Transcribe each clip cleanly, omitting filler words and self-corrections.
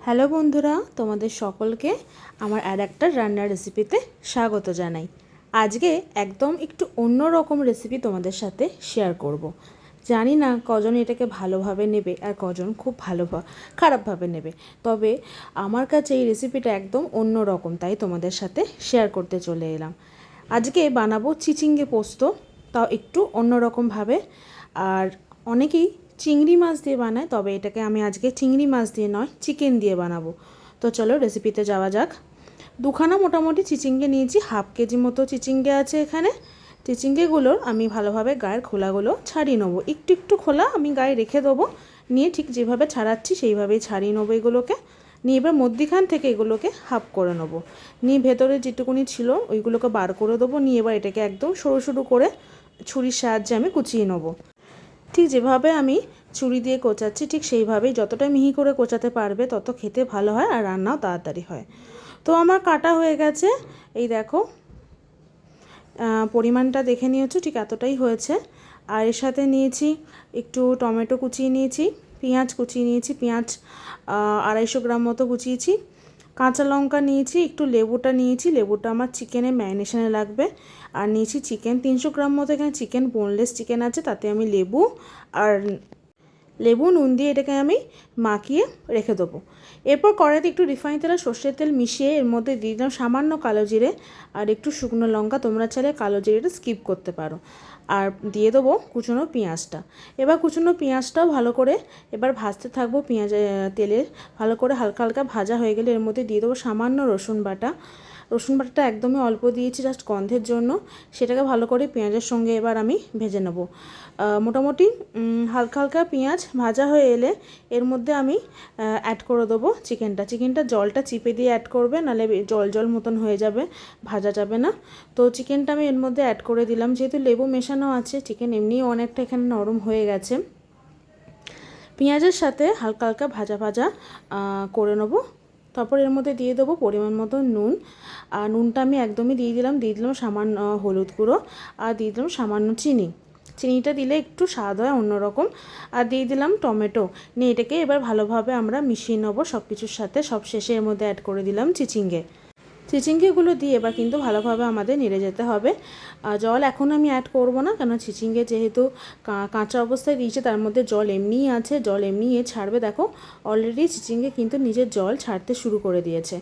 Hello বন্ধুরা, তোমাদের সকলকে আমার আর একটা রান্নার রেসিপিতে স্বাগত জানাই। আজকে একদম একটু অন্য রকম রেসিপি তোমাদের সাথে শেয়ার করব। জানি না কজন এটাকে ভালোভাবে নেবে আর কজন খুব খারাপভাবে নেবে, তবে আমার কাছে এই রেসিপিটা একদম অন্য রকম, তাই তোমাদের সাথে শেয়ার করতে চলে এলাম। আজকে বানাবো চিচিঙ্গে পোস্ত, তাও একটু অন্য রকমভাবে। আর অনেকেই চিংড়ি মাছ দিয়ে বানায়, তবে এটাকে আমি আজকে চিংড়ি মাছ দিয়ে নয়, চিকেন দিয়ে বানাবো। তো চলো রেসিপিতে যাওয়া যাক। দুখানা মোটামুটি চিচিঙ্গে নিয়েছি, হাফ কেজি মতো চিচিঙ্গে আছে এখানে। চিচিঙ্গেগুলোর আমি ভালোভাবে গায়ের খোলাগুলো ছাড়িয়ে নেবো। একটু একটু খোলা আমি গায়ে রেখে দেবো, নিয়ে ঠিক যেভাবে ছাড়াচ্ছি সেইভাবেই ছাড়িয়ে নেবো এগুলোকে। নিয়ে এবার মধ্যিখান থেকে এগুলোকে হাফ করে নেবো, নিয়ে ভেতরে যেটুকুনি ছিল ওইগুলোকে বার করে দেবো। নিয়ে এবার এটাকে একদম সরু সরু করে ছুরির সাহায্যে আমি কুচিয়ে নেবো। ঠিক যেভাবে আমি ছুরি দিয়ে কোচাচ্ছি ঠিক সেইভাবেই, যতটা মিহি করে কোচাতে পারবে তত খেতে ভালো হয় আর রান্নাও তাড়াতাড়ি হয়। তো আমার কাটা হয়ে গেছে, এই দেখো পরিমাণটা দেখে নিয়েছো, ঠিক এতটাই হয়েছে। আর এর সাথে নিয়েছি একটু টমেটো কুচিয়ে নিয়েছি, পেঁয়াজ কুচিয়ে নিয়েছি, পেঁয়াজ 250 গ্রাম মতো কুচিয়েছি, কাঁচা লঙ্কা নিয়েছি, একটু লেবুটা নিয়েছি, লেবুটা আমার চিকেনে ম্যারিনেশনে লাগবে। আর নিয়েছি চিকেন 300 গ্রাম মতো, এখানে চিকেন বোনলেস চিকেন আছে, তাতে আমি লেবু নুন দিয়ে এটাকে আমি মাখিয়ে রেখে দেবো। এরপর কড়াইতে একটু রিফাইন তেল আর সর্ষের তেল মিশিয়ে এর মধ্যে দিয়ে দিলাম সামান্য কালো জিরে আর একটু শুকনো লঙ্কা। তোমরা চাইলে কালো জিরেটা স্কিপ করতে পারো। আর দিয়ে দেবো কুচনো পেঁয়াজটা। এবার কুচনো পেঁয়াজটাও ভালো করে এবার ভাজতে থাকবো। তেলে ভালো করে হালকা হালকা ভাজা হয়ে গেলে এর মধ্যে দিয়ে দেবো সামান্য রসুন বাটা। রসুন বাটাটা একদমই অল্প দিয়েছি, জাস্ট গন্ধের জন্য। সেটাকে ভালো করে পেঁয়াজের সঙ্গে এবার আমি ভেজে নেব। মোটামুটি হালকা হালকা পেঁয়াজ ভাজা হয়ে এলে এর মধ্যে আমি অ্যাড করে দেবো চিকেনটা জলটা চিপে দিয়ে অ্যাড করবে, নাহলে জল জল মতন হয়ে যাবে, ভাজা যাবে না। তো চিকেনটা আমি এর মধ্যে অ্যাড করে দিলাম। যেহেতু লেবু মেশানো আছে, চিকেন এমনিই অনেকটা এখানে নরম হয়ে গেছে। পেঁয়াজের সাথে হালকা হালকা ভাজা ভাজা করে নেবো। তারপর এর মধ্যে দিয়ে দেবো পরিমাণ মতো নুন। আর নুনটা আমি একদমই দিয়ে দিলাম সামান্য হলুদ গুঁড়ো, আর দিয়ে দিলাম সামান্য চিনিটা দিলে একটু স্বাদ হয় অন্যরকম। আর দিয়ে দিলাম টমেটো। নিয়ে এটাকে এবার ভালোভাবে আমরা মিশিয়ে নেবো সব কিছুর সাথে। সব শেষে এর মধ্যে অ্যাড করে দিলাম চিচিঙ্গেগুলো দিয়ে এবার কিন্তু ভালোভাবে আমাদের নেড়ে যেতে হবে। জল এখন আমি অ্যাড করব না, কারণ চিচিঙ্গে যেহেতু কাঁচা অবস্থায় দিয়েছে তার মধ্যে জল এমনিই আছে, জল এমনিই ছাড়বে। দেখো অলরেডি চিচিঙ্গে কিন্তু নিজের জল ছাড়তে শুরু করে দিয়েছে।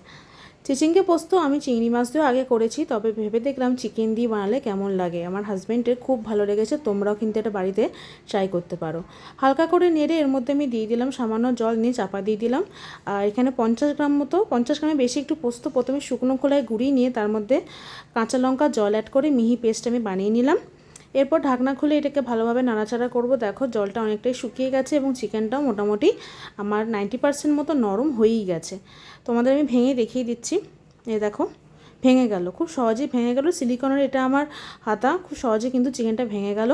চিচিঙ্গে পোস্ত আমি চিংড়ি মাছ দিয়েও আগে করেছি, তবে ভেবে দেখলাম চিকেন দিয়ে বানালে কেমন লাগে। আমার হাজব্যান্ডের খুব ভালো লেগেছে, তোমরাও কিন্তু এটা বাড়িতে ট্রাই করতে পারো। হালকা করে নেড়ে এর মধ্যে আমি দিয়ে দিলাম সামান্য জল, নিয়ে চাপা দিয়ে দিলাম। আর এখানে 50 গ্রাম মতো, 50 গ্রামে বেশি একটু পোস্ত প্রথমে শুকনো খোলায় গুঁড়িয়ে নিয়ে তার মধ্যে কাঁচা লঙ্কা জল অ্যাড করে মিহি পেস্ট আমি বানিয়ে নিলাম। এরপর ঢাকনা খুলে এটাকে ভালোভাবে নাড়াচাড়া করব। দেখো জলটা অনেকটাই শুকিয়ে গেছে এবং চিকেনটাও মোটামুটি আমার 90% মতো নরম হয়েই গেছে। তোমাদের আমি ভেঙে দেখিয়ে দিচ্ছি। এই দেখো ভেঙে গেল, খুব সহজেই ভেঙে গেল। সিলিকনের এটা আমার হাতা, খুব সহজে কিন্তু চিকেনটা ভেঙে গেল।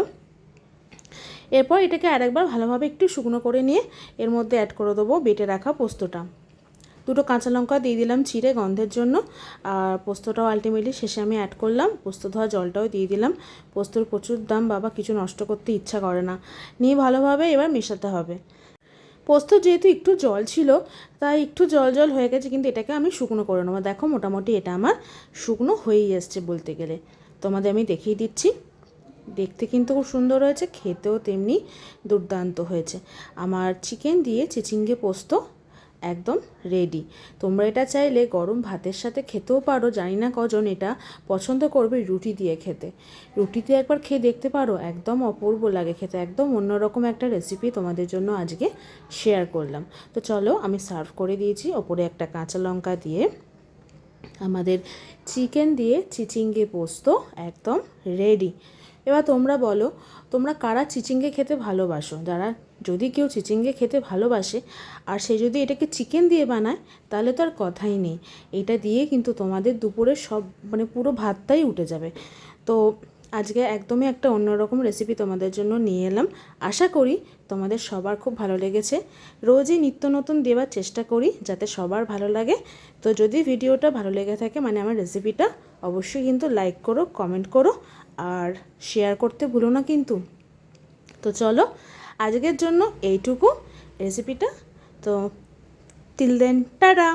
এরপর এটাকে আরেকবার ভালোভাবে একটু শুকনো করে নিয়ে এর মধ্যে অ্যাড করে দেবো বেটে রাখা পোস্তটা। দুটো কাঁচা লঙ্কা দিয়ে দিলাম চিড়ে গন্ধের জন্য। আর পোস্তটাও আলটিমেটলি শেষে আমি অ্যাড করলাম, পোস্ত ধোয়া জলটাও দিয়ে দিলাম। পোস্তর প্রচুর দাম বাবা, কিছু নষ্ট করতে ইচ্ছা করে না। নিয়ে ভালোভাবে এবার মেশাতে হবে। পোস্ত যেহেতু একটু জল ছিল তাই একটু জল জল হয়ে গেছে, কিন্তু এটাকে আমি শুকনো করে নেবো। দেখো মোটামুটি এটা আমার শুকনো হয়েই আসছে বলতে গেলে। তোমাদের আমি দেখিয়ে দিচ্ছি। দেখতে কিন্তু খুব সুন্দর হয়েছে, খেতেও তেমনি দুর্দান্ত হয়েছে। আমার চিকেন দিয়ে চিচিঙ্গে পোস্ত একদম রেডি। তোমরা এটা চাইলে গরম ভাতের সাথে খেতেও পারো। জানি না কজন এটা পছন্দ করবে রুটি দিয়ে খেতে। রুটি দিয়ে একবার খেয়ে দেখতে পারো, একদম অপূর্ব লাগে খেতে। একদম অন্যরকম একটা রেসিপি তোমাদের জন্য আজকে শেয়ার করলাম। তো চলো আমি সার্ভ করে দিয়েছি। ওপরে একটা কাঁচা লঙ্কা দিয়ে আমাদের চিকেন দিয়ে চিচিঙ্গে পোস্ত একদম রেডি। এবার তোমরা বলো, তোমরা কারা চিচিঙ্গে খেতে ভালোবাসো? যদি কেউ চিচিঙ্গে খেতে ভালোবাসে আর সে যদি এটাকে চিকেন দিয়ে বানায়, তাহলে তো আর কথাই নেই। এটা দিয়ে কিন্তু তোমাদের দুপুরে সব পুরো ভাতটাই উঠে যাবে। তো আজকে একদমই একটা অন্যরকম রেসিপি তোমাদের জন্য নিয়ে এলাম। আশা করি তোমাদের সবার খুব ভালো লেগেছে। রোজই নিত্য নতুন দেওয়ার চেষ্টা করি যাতে সবার ভালো লাগে। তো যদি ভিডিওটা ভালো লেগে থাকে, আমার রেসিপিটা, অবশ্যই কিন্তু লাইক করো, কমেন্ট করো আর শেয়ার করতে ভুলো না কিন্তু। তো চলো আজকের জন্য এইটুকু রেসিপিটা। তো টিল দেন টাটা।